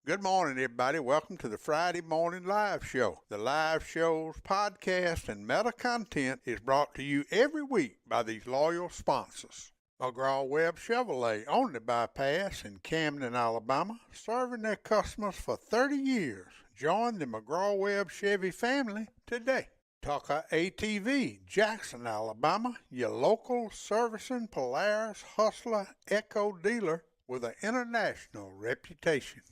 Good morning, everybody. Welcome to the Friday Morning Live Show. The live show's podcast and meta content is brought to you every week by these loyal sponsors. McGraw-Webb Chevrolet on the bypass in Camden, Alabama, serving their customers for 30 years. Join the McGraw-Webb Chevy family today. Tucker ATV, Jackson, Alabama, your local servicing Polaris Hustler Echo dealer with an international reputation.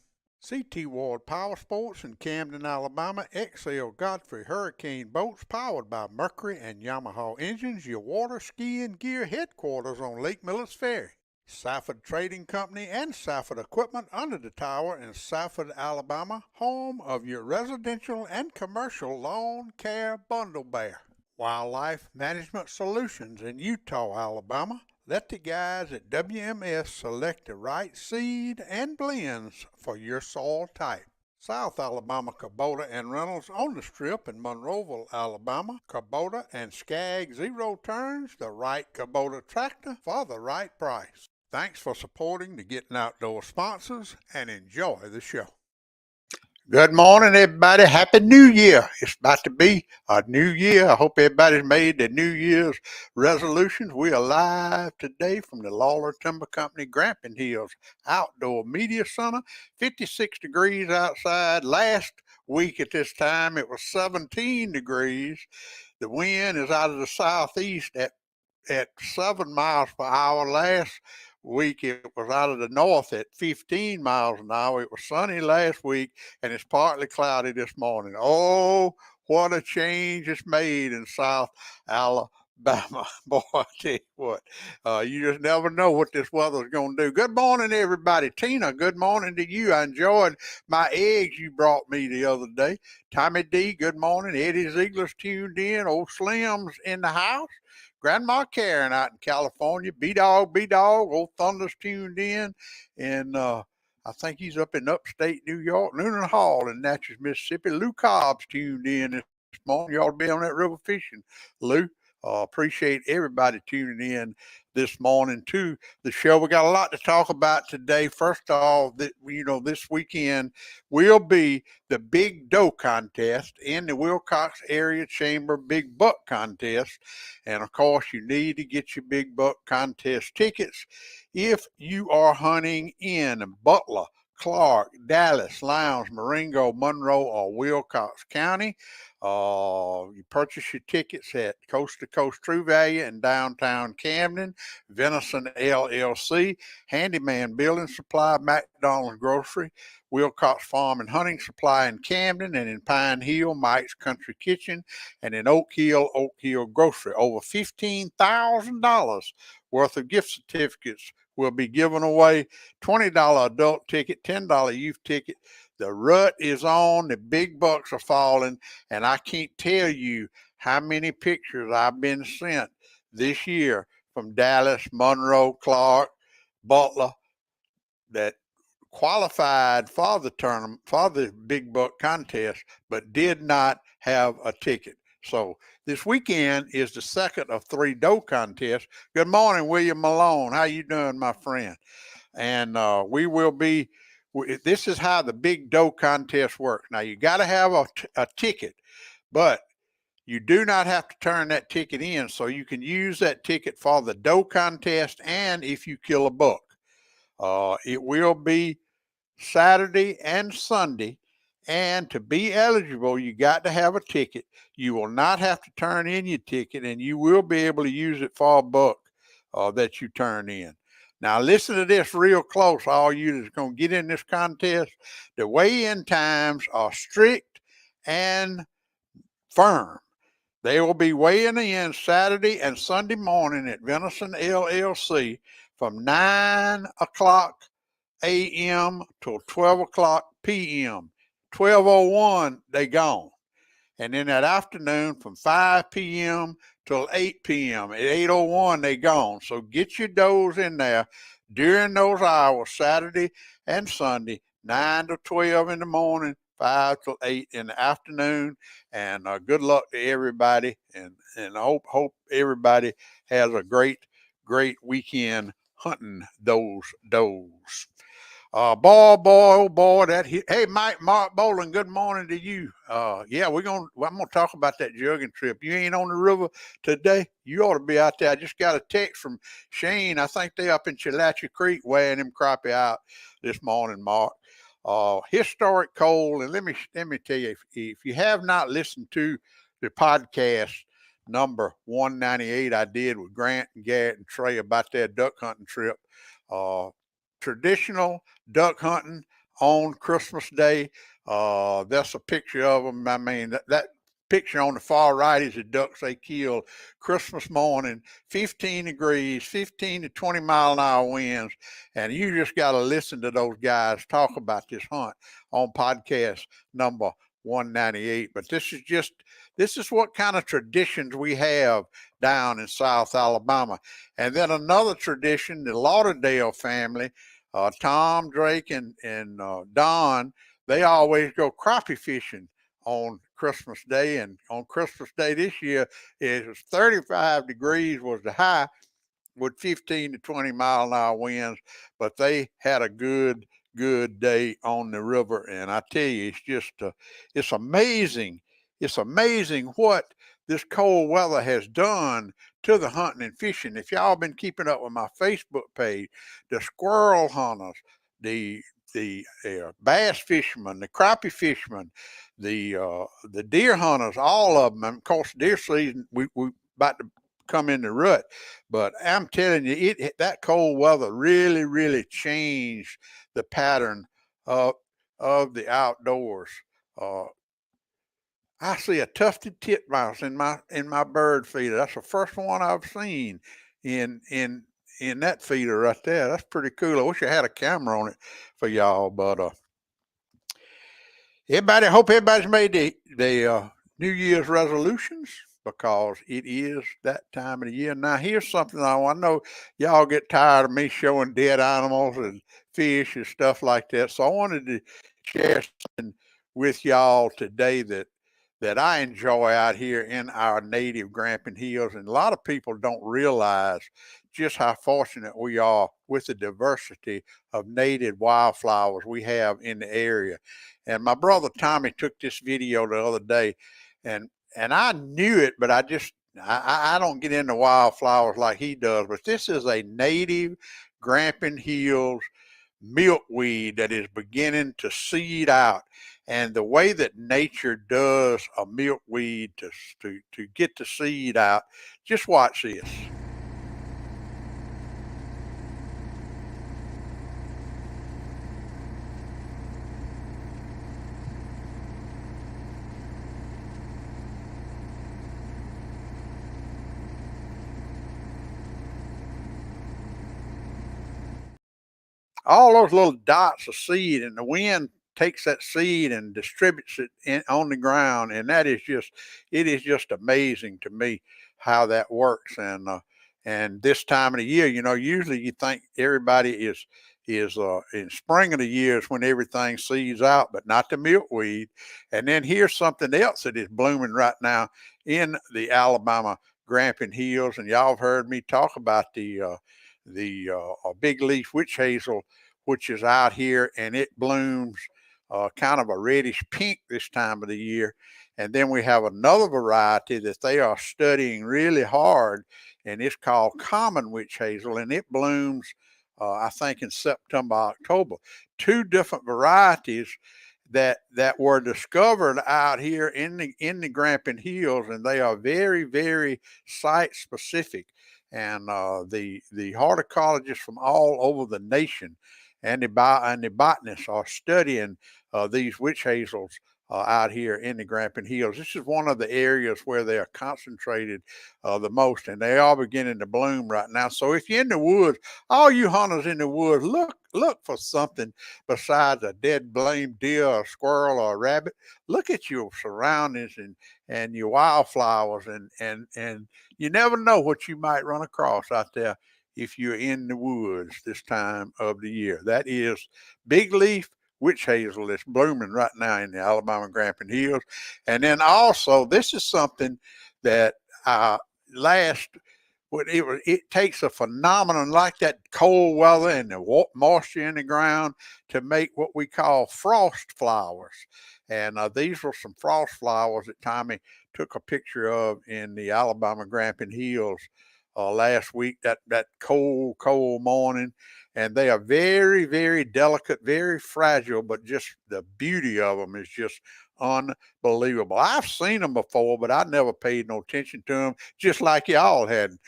CT Ward Power Sports in Camden, Alabama, XL Godfrey Hurricane Boats powered by Mercury and Yamaha engines, your water skiing gear headquarters on Lake Millis Ferry. Safford Trading Company and Safford Equipment under the tower in Safford, Alabama, home of your residential and commercial lawn care bundle bear. Wildlife Management Solutions in Eutaw, Alabama. Let the guys at WMS select the right seed and blends for your soil type. South Alabama Kubota and Reynolds on the Strip in Monroeville, Alabama. Kubota and Skag Zero Turns, the right Kubota tractor for the right price. Thanks for supporting the Gettin Outdoor sponsors and enjoy the show. Good morning, everybody. Happy New Year. It's about to be a new year. I hope everybody's made their New Year's resolutions. We are live today from the Lawler Timber Company, Grampian Hills Outdoor Media Center. 56 degrees outside. Last week at this time, it was 17 degrees. The wind is out of the southeast at 7 miles per hour. Last week it was out of the north at 15 miles an hour. It was sunny last week and it's partly cloudy this morning. Oh, what a change it's made in South Alabama. Boy, I tell you what, you just never know what this weather's going to do. Good morning, everybody. Tina, good morning to you. I enjoyed my eggs you brought me the other day. Tommy D, good morning. Eddie Ziegler's tuned in. Old Slim's in the house. Grandma Karen out in California. B-Dog, Old Thunder's tuned in. And I think he's up in upstate New York. Noonan Hall in Natchez, Mississippi. Lou Cobb's tuned in this morning. You ought to be on that river fishing, Lou. Appreciate everybody tuning in this morning to the show. We got a lot to talk about today. First of all, this weekend will be the Big Doe Contest in the Wilcox Area Chamber Big Buck Contest. And of course, you need to get your Big Buck Contest tickets if you are hunting in Butler, Clark, Dallas, Lowndes, Marengo, Monroe, or Wilcox County. You purchase your tickets at Coast to Coast True Value in downtown Camden, Venison LLC, Handyman Building Supply, McDonald's Grocery, Wilcox Farm and Hunting Supply in Camden, and in Pine Hill, Mike's Country Kitchen, and in Oak Hill Grocery. Over $15,000 worth of gift certificates will be given away. $20 adult ticket, $10 youth ticket. The rut is on, the big bucks are falling, and I can't tell you how many pictures I've been sent this year from Dallas, Monroe, Clark, Butler that qualified for the tournament, for the big buck contest, but did not have a ticket. So this weekend is the second of 3 doe contests. Good morning, William Malone. How you doing, my friend? And we will be this is how the big doe contest works. Now you got to have a ticket, but you do not have to turn that ticket in, so you can use that ticket for the doe contest and if you kill a buck. It will be Saturday and Sunday, and to be eligible, you got to have a ticket. You will not have to turn in your ticket, and you will be able to use it for a buck that you turn in. Now, listen to this real close, all you that's going to get in this contest. The weigh-in times are strict and firm. They will be weighing in Saturday and Sunday morning at Venison LLC from 9 o'clock a.m. till 12 o'clock p.m. 12:01, they gone. And then that afternoon from 5 p.m. till 8 p.m. At 8:01, they gone. So get your does in there during those hours, Saturday and Sunday, 9 to 12 in the morning, 5 till 8 in the afternoon. And good luck to everybody. And I hope everybody has a great weekend hunting those does. Boy, oh boy, hey, Mark Bowling, good morning to you. Yeah, I'm gonna talk about that jugging trip. You ain't on the river today. You ought to be out there. I just got a text from Shane. I think they up in Chalachi Creek weighing them crappie out this morning, Mark. Historic coal, and let me tell you, if you have not listened to the podcast number 198 I did with Grant and Garrett and Trey about their duck hunting trip, traditional duck hunting on Christmas Day. That's a picture of them. I mean, that picture on the far right is the ducks they killed Christmas morning, 15 degrees, 15 to 20 mile an hour winds. And you just got to listen to those guys talk about this hunt on podcast number 198. But this is what kind of traditions we have down in South Alabama. And then another tradition, the Lauderdale family, Tom, Drake, and Don, they always go crappie fishing on Christmas Day. And on Christmas Day this year, it was 35 degrees was the high with 15 to 20 mile an hour winds. But they had a good day on the river. And I tell you, it's just, it's amazing. It's amazing what this cold weather has done to the hunting and fishing. If y'all been keeping up with my Facebook page, the squirrel hunters, the bass fishermen, the crappie fishermen, the deer hunters, all of them. And of course, deer season we about to come in the rut, but I'm telling you, that cold weather really changed the pattern of the outdoors. Uh, I see a tufted titmouse in my bird feeder. That's the first one I've seen in that feeder right there. That's pretty cool. I wish I had a camera on it for y'all, but hope everybody's made the New Year's resolutions because it is that time of the year. Now, here's something I know y'all get tired of me showing dead animals and fish and stuff like that. So I wanted to share something with y'all today that I enjoy out here in our native Grampian Hills. And a lot of people don't realize just how fortunate we are with the diversity of native wildflowers we have in the area. And my brother Tommy took this video the other day, and I knew it, but I don't get into wildflowers like he does. But this is a native Grampian Hills milkweed that is beginning to seed out. And the way that nature does a milkweed to get the seed out, just watch this. All those little dots of seed, and the wind takes that seed and distributes it on the ground, and it is just amazing to me how that works. And this time of the year, usually you think everybody is in spring of the year is when everything seeds out, but not the milkweed. And then here's something else that is blooming right now in the Alabama Grampian Hills, and y'all have heard me talk about the big leaf witch hazel which is out here, and it blooms kind of a reddish pink this time of the year. And then we have another variety that they are studying really hard, and it's called common witch hazel, and it blooms, I think, in September, October. Two different varieties that were discovered out here in the Grampian Hills, and they are very, very site specific. And the horticulturists from all over the nation and the botanists are studying these witch hazels out here in the Grampian Hills. This is one of the areas where they are concentrated the most, and they are beginning to bloom right now. So if you're in the woods, all you hunters in the woods, look for something besides a dead blamed deer, or a squirrel, or a rabbit. Look at your surroundings and your wildflowers, and you never know what you might run across out there if you're in the woods this time of the year. That is big leaf witch hazel that's blooming right now in the Alabama Grampian Hills. And then also, this is something that last it takes a phenomenon like that cold weather and the moisture in the ground to make what we call frost flowers. And these were some frost flowers that Tommy took a picture of in the Alabama Grampian Hills last week, that cold morning. And they are very, very delicate, very fragile, but just the beauty of them is just unbelievable. I've seen them before, but I never paid no attention to them, just like y'all had,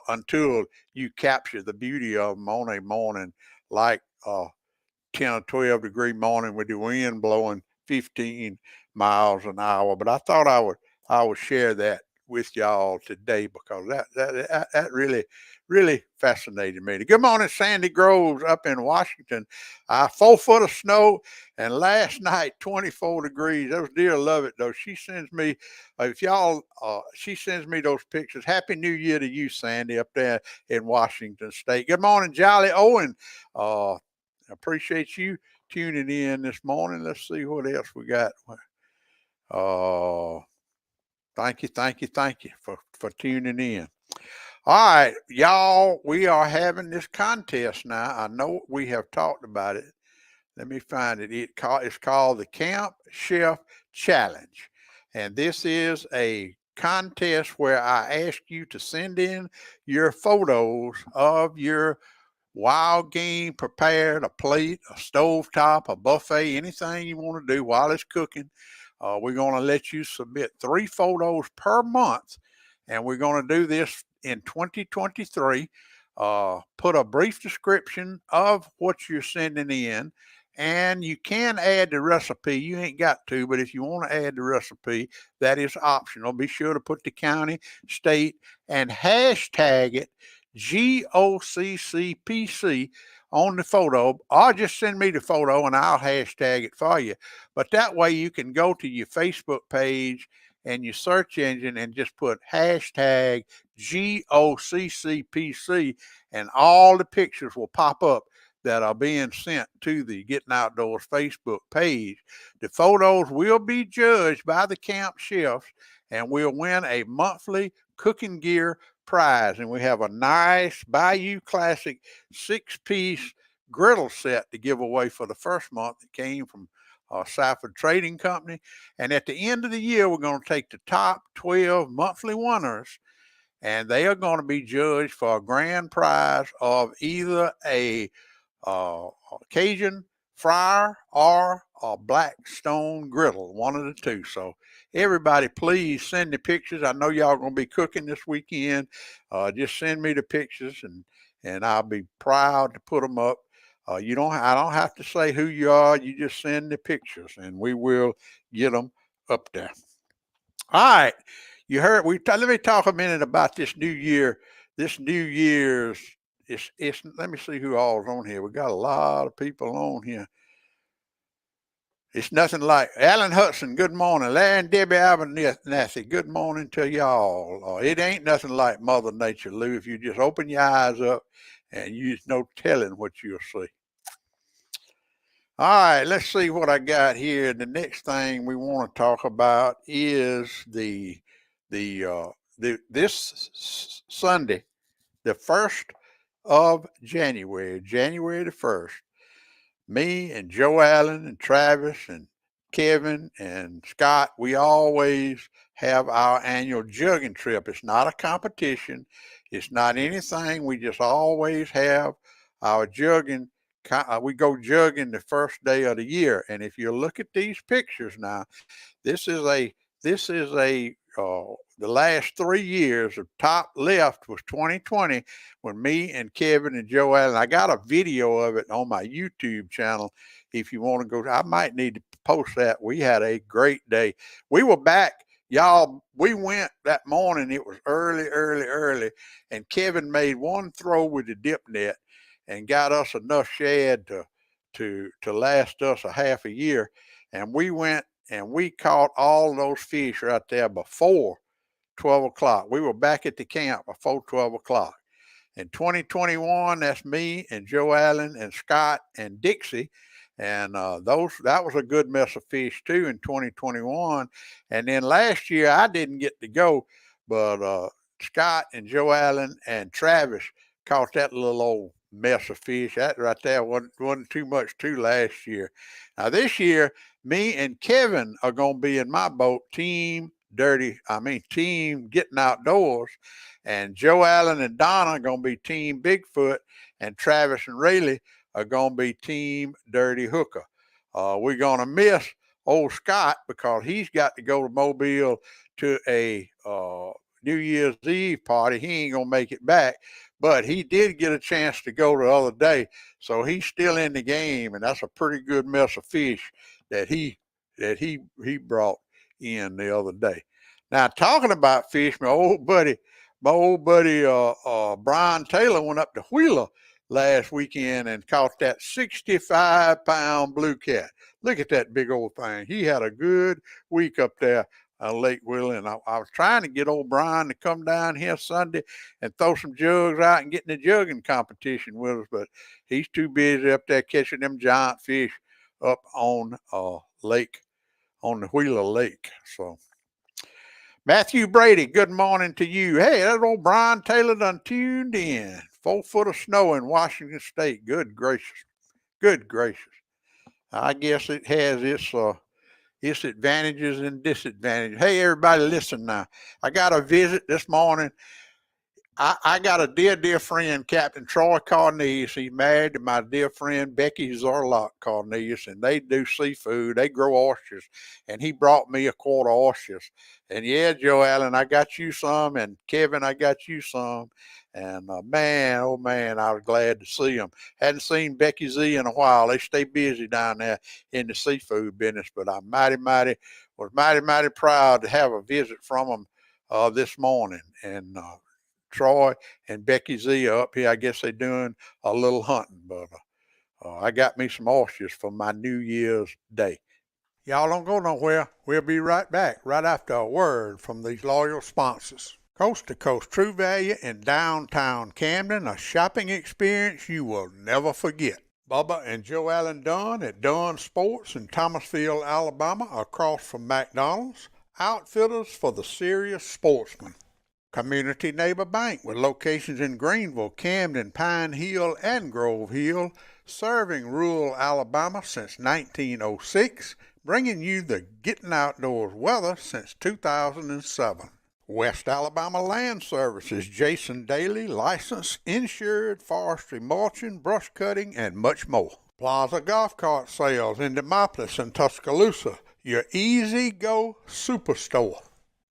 until you capture the beauty of them on a morning like 10 or 12-degree morning with the wind blowing 15 miles an hour. But I thought I would share that with y'all today because that really fascinated me. Good morning, Sandy Groves up in Washington. 4 foot of snow, and last night 24 degrees. Those deer love it though. She sends me she sends me those pictures. Happy New Year to you, Sandy, up there in Washington State. Good morning, Jolly Owen. Appreciate you tuning in this morning. Let's see what else we got. Thank you for tuning in. All right, y'all, we are having this contest now. I know we have talked about it. Let me find it. It's called the Camp Chef Challenge. And this is a contest where I ask you to send in your photos of your wild game prepared, a plate, a stovetop, a buffet, anything you want to do while it's cooking. We're going to let you submit 3 photos per month, and we're going to do this in 2023. Put a brief description of what you're sending in, and you can add the recipe. You ain't got to, but if you want to add the recipe, that is optional. Be sure to put the county, state, and hashtag it GOCCPC on the photo, or just send me the photo and I'll hashtag it for you. But that way you can go to your Facebook page and your search engine and just put hashtag GOCCPC, and all the pictures will pop up that are being sent to the Getting Outdoors Facebook page. The photos will be judged by the camp chefs, and we'll win a monthly cooking gear prize. And we have a nice Bayou Classic 6-piece griddle set to give away for the first month. It came from Safford Trading Company. And at the end of the year, we're going to take the top 12 monthly winners, and they are going to be judged for a grand prize of either a Cajun fryer or a Blackstone griddle, one of the two. So everybody, please send the pictures. I know y'all going to be cooking this weekend. Just send me the pictures, and I'll be proud to put them up. I don't have to say who you are. You just send the pictures, and we will get them up there. All right. You heard, let me talk a minute about this new year. This New Year's, let me see who all's on here. We got a lot of people on here. It's nothing like Alan Hudson. Good morning. Larry and Debbie Abernathy. Good morning to y'all. It ain't nothing like Mother Nature, Lou. If you just open your eyes up, and there's no telling what you'll see. All right, let's see what I got here. The next thing we want to talk about is this Sunday, the 1st of January the 1st. me and Joe Allen and Travis and Kevin and Scott, we always have our annual jugging trip. It's not a competition. It's not anything. We just always have our jugging. We go jugging the first day of the year. And if you look at these pictures now, this is a the last 3 years. The top left was 2020 when me and Kevin and Joe Allen. I got a video of it on my YouTube channel. If you want to go, I might need to post that. We had a great day. We were back, y'all. We went that morning. It was early, and Kevin made one throw with the dip net and got us enough shad to last us a half a year. And we went and we caught all those fish right there before 12 o'clock. We were back at the camp before 12 o'clock. In 2021, that's me and Joe Allen and Scott and Dixie. And that was a good mess of fish too in 2021. And then last year I didn't get to go, but Scott and Joe Allen and Travis caught that little old mess of fish. That right there wasn't too much too last year. Now this year, me and Kevin are going to be in my boat, team Gettin Outdoors. And Joe Allen and Donna are going to be team Bigfoot, and Travis and Rayleigh are going to be team Dirty Hooker. We're going to miss old Scott because he's got to go to Mobile to a New Year's Eve party. He ain't going to make it back, but he did get a chance to go the other day, so he's still in the game, and that's a pretty good mess of fish that he brought in the other day. Now, talking about fish, my old buddy Brian Taylor went up to Wheeler last weekend and caught that 65-pound blue cat. Look at that big old thing. He had a good week up there on Lake Wheeler, and I was trying to get old Brian to come down here Sunday and throw some jugs out and get in the jugging competition with us, but he's too busy up there catching them giant fish up on the Wheeler Lake. So, Matthew Brady, good morning to you. Hey, that old Brian Taylor done tuned in. 4 foot of snow in Washington State. Good gracious. Good gracious. I guess it has its advantages and disadvantages. Hey, everybody, listen now. I got a visit this morning. I got a dear friend, Captain Troy Cornelius. He's married to my dear friend Becky Zorlock Cornelius, and they do seafood. They grow oysters, and he brought me a quart of oysters. And yeah, Joe Allen, I got you some, and Kevin, I got you some. And man, oh man, I was glad to see them. Hadn't seen Becky Z in a while. They stay busy down there in the seafood business, but I'm mighty proud to have a visit from them this morning. And Troy and Becky Z are up here. I guess they're doing a little hunting, but I got me some oysters for my New Year's Day. Y'all don't go nowhere. We'll be right back right after a word from these loyal sponsors. Coast to Coast True Value in downtown Camden, a shopping experience you will never forget. Bubba and Joe Allen Dunn at Dunn Sports in Thomasville, Alabama, across from McDonald's. Outfitters for the serious sportsman. Community Neighbor Bank with locations in Greenville, Camden, Pine Hill, and Grove Hill, serving rural Alabama since 1906, bringing you the Gettin Outdoors weather since 2007. West Alabama Land Services, Jason Daly, licensed, insured, forestry mulching, brush cutting, and much more. Plaza Golf Cart Sales in Demopolis and Tuscaloosa, your easy go superstore.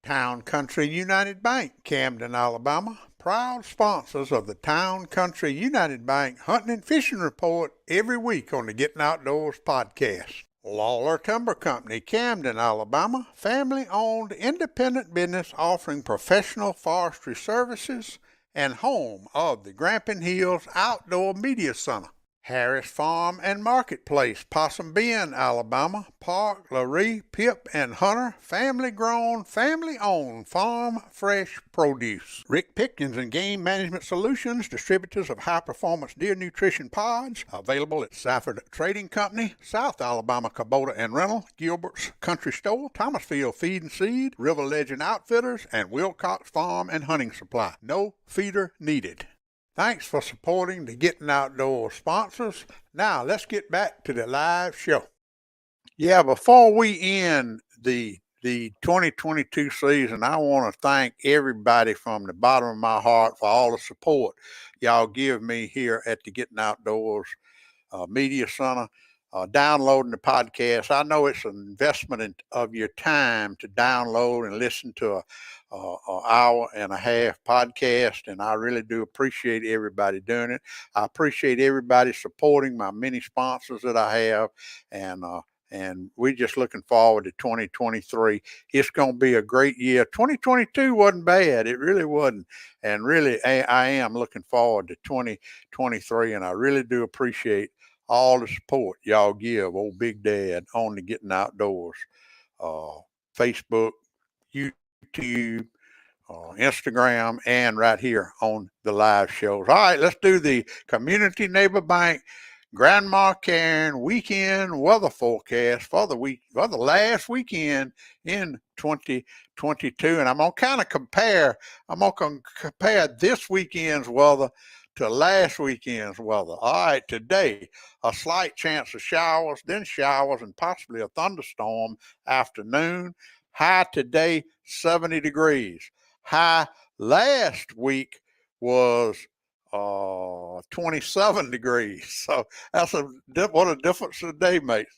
Town Country United Bank, Camden, Alabama, proud sponsors of the Town Country United Bank Hunting and Fishing Report every week on the Gettin Outdoors podcast. Lawler Timber Company, Camden, Alabama, family-owned independent business offering professional forestry services and home of the Grampian Hills Outdoor Media Center. Harris Farm and Marketplace, Possum Bend, Alabama, Park, Laree, Pip, and Hunter, family-grown, family-owned farm fresh produce. Rick Pickens and Game Management Solutions, distributors of high-performance deer nutrition pods, available at Safford Trading Company, South Alabama Kubota and Rental, Gilbert's Country Store, Thomasville Feed and Seed, River Legend Outfitters, and Wilcox Farm and Hunting Supply. No feeder needed. Thanks for supporting the Getting Outdoors sponsors. Now let's get back to the live show. Yeah, before we end the 2022 season, I want to thank everybody from the bottom of my heart for all the support y'all give me here at the Getting Outdoors Media Center, downloading the podcast. I know it's an investment of your time to download and listen to a hour and a half podcast, and I really do appreciate everybody doing it. I appreciate everybody supporting my many sponsors that I have, and we're just looking forward to 2023. It's going to be a great year. 2022 wasn't bad. It really wasn't. And really, I am looking forward to 2023, and I really do appreciate all the support y'all give old Big Dad on the Getting Outdoors, uh, Facebook, YouTube, Instagram, and right here on the live shows. All right, let's do the Community Neighbor Bank Grandma Karen weekend weather forecast for the last weekend in 2022, and I'm gonna compare this weekend's weather to last weekend's weather. All right, today a slight chance of showers, then showers, and possibly a thunderstorm afternoon. High today 70 degrees. High last week was 27 degrees. So that's what a difference a day makes.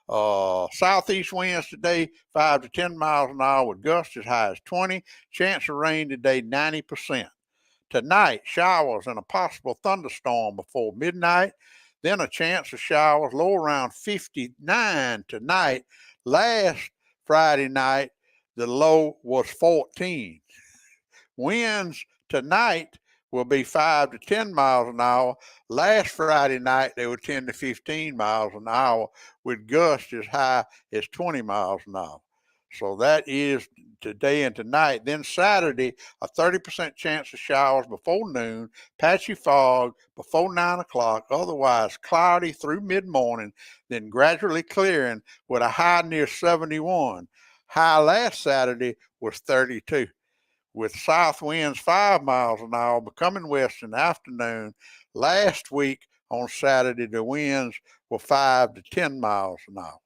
Southeast winds today 5 to 10 miles an hour with gusts as high as 20. Chance of rain today 90%. Tonight, showers and a possible thunderstorm before midnight. Then a chance of showers, low around 59 tonight. Last Friday night, the low was 14. Winds tonight will be 5 to 10 miles an hour. Last Friday night, they were 10 to 15 miles an hour with gusts as high as 20 miles an hour. So that is today and tonight. Then Saturday, a 30% chance of showers before noon, patchy fog before 9 o'clock, otherwise cloudy through mid-morning, then gradually clearing with a high near 71. High last Saturday was 32. With south winds 5 miles an hour becoming west in the afternoon. Last week on Saturday, the winds were 5 to 10 miles an hour.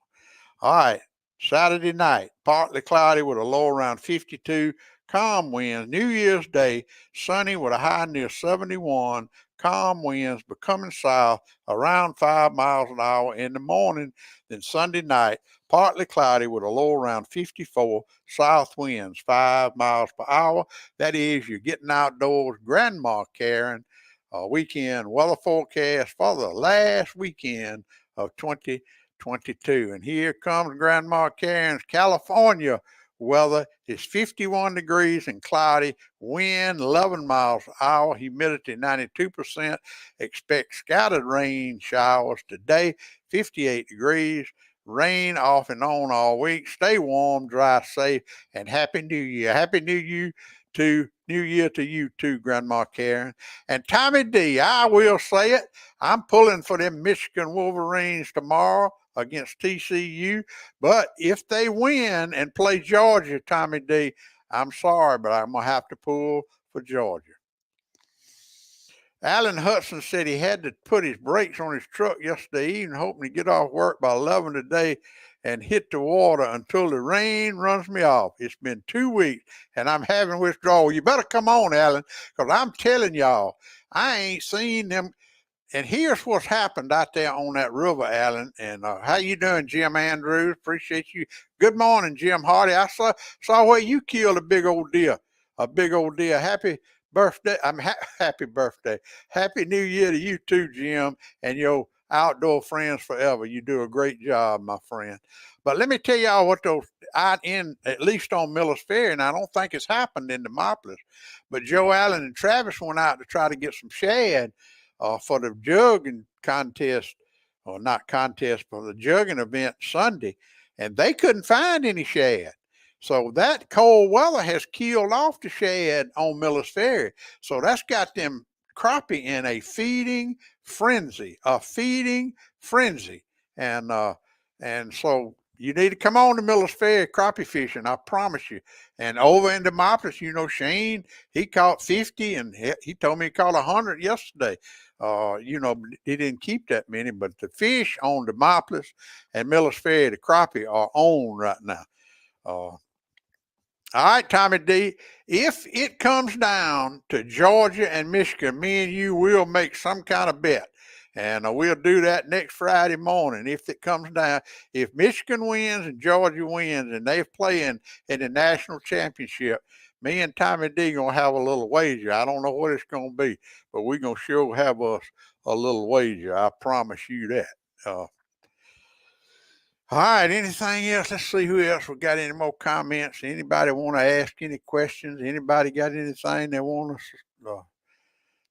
All right, Saturday night, partly cloudy with a low around 52, calm winds. New Year's Day, sunny with a high near 71, calm winds becoming south around 5 miles an hour in the morning. Then Sunday night, partly cloudy with a low around 54, south winds 5 miles per hour. That is, you're Getting Outdoors Grandma Karen weekend weather forecast for the last weekend of 2022. And here comes Grandma Karen's California weather. It's 51 degrees and cloudy, wind 11 miles an hour, humidity 92%. Expect scattered rain showers today, 58 degrees. Rain off and on all week. Stay warm, dry, safe, and Happy New Year. Happy New Year to you too, Grandma Karen. And Tommy D, I will say it, I'm pulling for them Michigan Wolverines tomorrow against TCU. But if they win and play Georgia, Tommy D, I'm sorry, but I'm going to have to pull for Georgia. Alan Hudson said he had to put his brakes on his truck yesterday evening, hoping to get off work by 11 today and hit the water until the rain runs me off. It's been 2 weeks and I'm having withdrawal. You better come on, Alan, because I'm telling y'all, I ain't seen them. And here's what's happened out there on that river, Alan. And how you doing, Jim Andrews? Appreciate you. Good morning, Jim Hardy. I saw where you killed a big old deer. A big old deer. Happy birthday. Happy birthday. Happy New Year to you too, Jim, and your outdoor friends forever. You do a great job, my friend. But let me tell y'all what those out in, at least on Miller's Ferry, and I don't think it's happened in Demopolis, but Joe Allen and Travis went out to try to get some shad for the jugging contest, or not contest, but the jugging event Sunday, and they couldn't find any shad. So that cold weather has killed off the shad on Miller's Ferry. So that's got them crappie in a feeding frenzy, And so you need to come on to Miller's Ferry crappie fishing, I promise you. And over in Demopolis, Shane, he caught 50, and he told me he caught 100 yesterday. He didn't keep that many, but the fish on Demopolis and Miller's Ferry, the crappie, are on right now. All right, Tommy D, if it comes down to Georgia and Michigan, me and you will make some kind of bet. And we'll do that next Friday morning if it comes down. If Michigan wins and Georgia wins and they're playing in the national championship, me and Tommy D going to have a little wager. I don't know what it's going to be, but we're going to sure have us a little wager. I promise you that. All right, anything else? Let's see who else we got any more comments. Anybody want to ask any questions? Anybody got anything they want us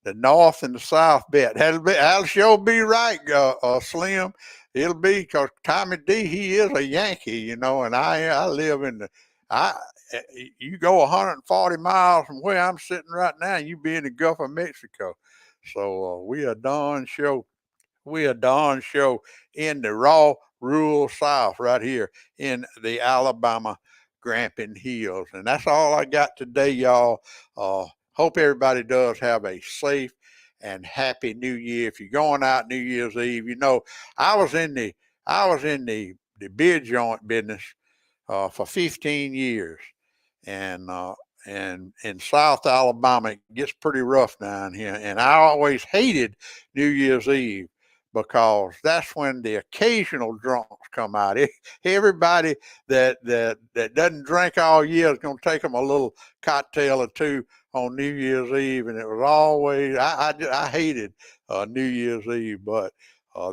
the North and the South bet? That'll sure be right, Slim. It'll be because Tommy D, he is a Yankee, and I live in you go 140 miles from where I'm sitting right now, and you be in the Gulf of Mexico. So we are darn sure in the raw rural South right here in the Alabama Grampian Hills. And that's all I got today, y'all. Hope everybody does have a safe and happy New Year. If you're going out New Year's Eve, I was in the beer joint business for 15 years, and in South Alabama it gets pretty rough down here. And I always hated New Year's Eve because that's when the occasional drunks come out. Everybody that doesn't drink all year is going to take them a little cocktail or two on New Year's Eve, and it was always I hated New Year's Eve, but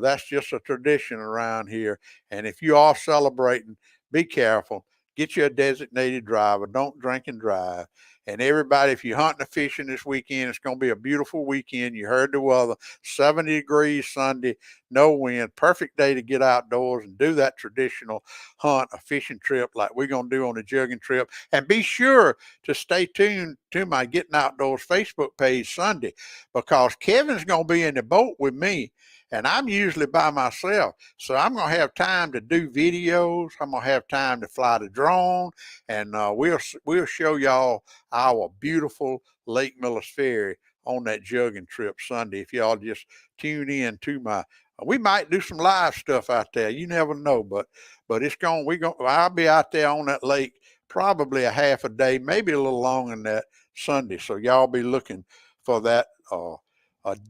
that's just a tradition around here. And if you are celebrating, be careful. Get you a designated driver. Don't drink and drive. And everybody, if you're hunting or fishing this weekend, it's going to be a beautiful weekend. You heard the weather, 70 degrees Sunday, no wind, perfect day to get outdoors and do that traditional hunt, a fishing trip like we're going to do on the jugging trip. And be sure to stay tuned to my Gettin Outdoors Facebook page Sunday, because Kevin's going to be in the boat with me. And I'm usually by myself. So I'm going to have time to do videos. I'm going to have time to fly the drone. And we'll show y'all our beautiful Lake Miller's Ferry on that jugging trip Sunday. If y'all just tune in to we might do some live stuff out there. You never know, but I'll be out there on that lake probably a half a day, maybe a little longer than that Sunday. So y'all be looking for that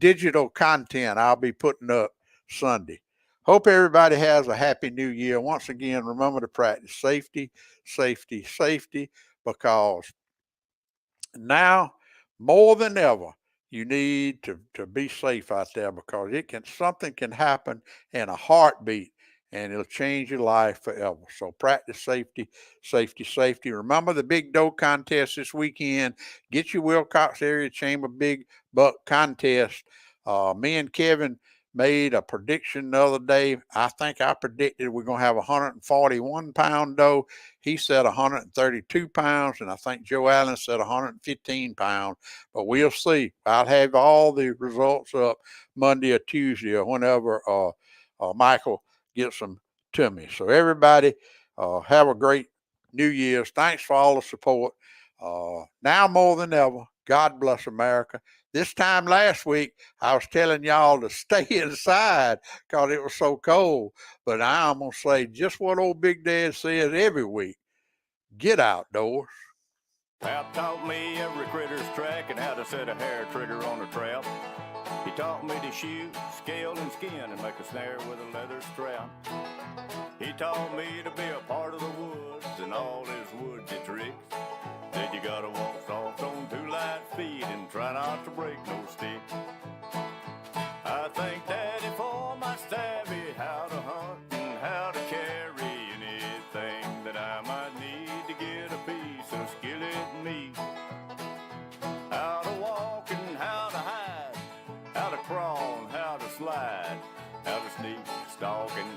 digital content I'll be putting up Sunday. Hope everybody has a happy new year. Once again, remember to practice safety, safety, safety, because now more than ever, you need to be safe out there, because something can happen in a heartbeat, and it'll change your life forever. So practice safety, safety, safety. Remember the big doe contest this weekend. Get your Wilcox Area Chamber Big Buck contest. Me and Kevin made a prediction the other day. I think I predicted we're going to have a 141-pound doe. He said 132 pounds, and I think Joe Allen said 115 pounds. But we'll see. I'll have all the results up Monday or Tuesday or whenever Michael gets them to me. So everybody, have a great New Year's. Thanks for all the support. Now more than ever, God bless America. This time last week, I was telling y'all to stay inside because it was so cold. But I'm going to say just what old Big Dad says every week. Get outdoors. Pap taught me every critter's track and how to set a hair trigger on a trap. He taught me to shoot, scale, and skin and make a snare with a leather strap. He taught me to be a part of the woods and all his woodsy tricks. Said you gotta walk soft on 2 light feet and try not to break no stick. I thank Daddy for my stabby, how to hunt and how to carry anything that I might need to get a piece of skillet meat. How to walk and how to hide, how to crawl and how to slide, how to sneak, stalk, and